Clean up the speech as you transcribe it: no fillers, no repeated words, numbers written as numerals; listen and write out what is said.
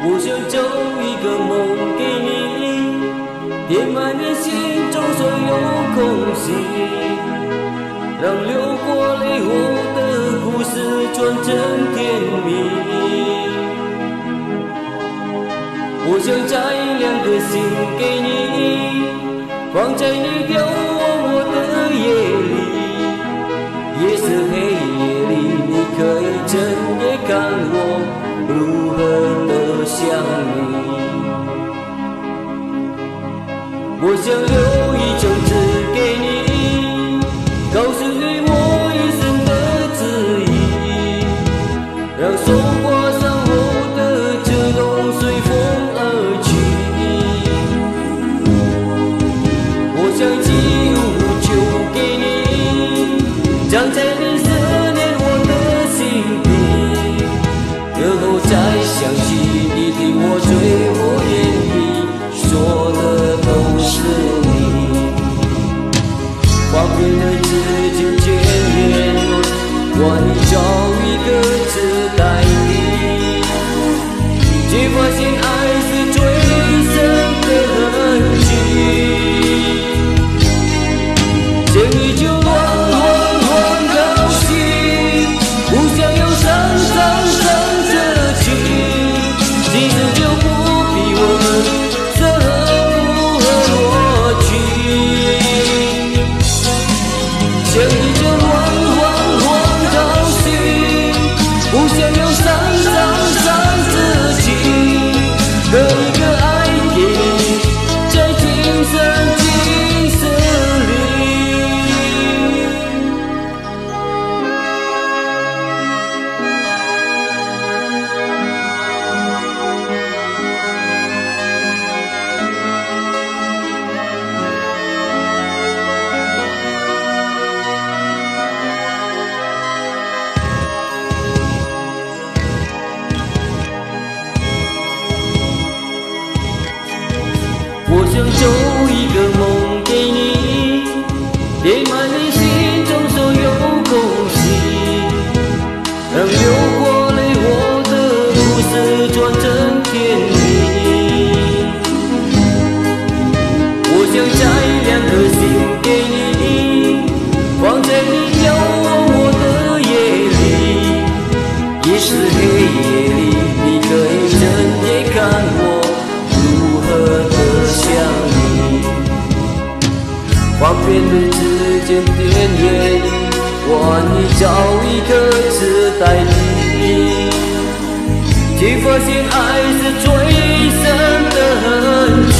我想找一个梦给你，填满你心中所有空隙，让流过泪后的故事转成甜蜜。我想摘2颗心给你，放在你眺望我的夜里，夜色黑夜里，你可以整夜看我如何的想你。我想留一张纸给你，告诉你我一生的旨意，让手挂上后的这痛随风而去。我想寄物就给你，长在你思念我的心底，日后再想起你听我最后言语，说的都是你。画遍了指尖眷恋，我你找一个字代替，却发现爱是最深的痕迹。见你就乱高兴，不想有伤着情，其实就不必问这如何落去。见你就乱高兴，不想有伤着情，可一个爱给你，在今生里。我想找一个梦给你，填满你心中所有空隙，让流过泪后的故事转成甜蜜。我想摘2颗心给你，放在你眺望我的夜里，夜是黑夜里，你可以整夜看我如何的想你。画遍了指尖点点，我你找一个字代替，却发现爱是最深的痕迹。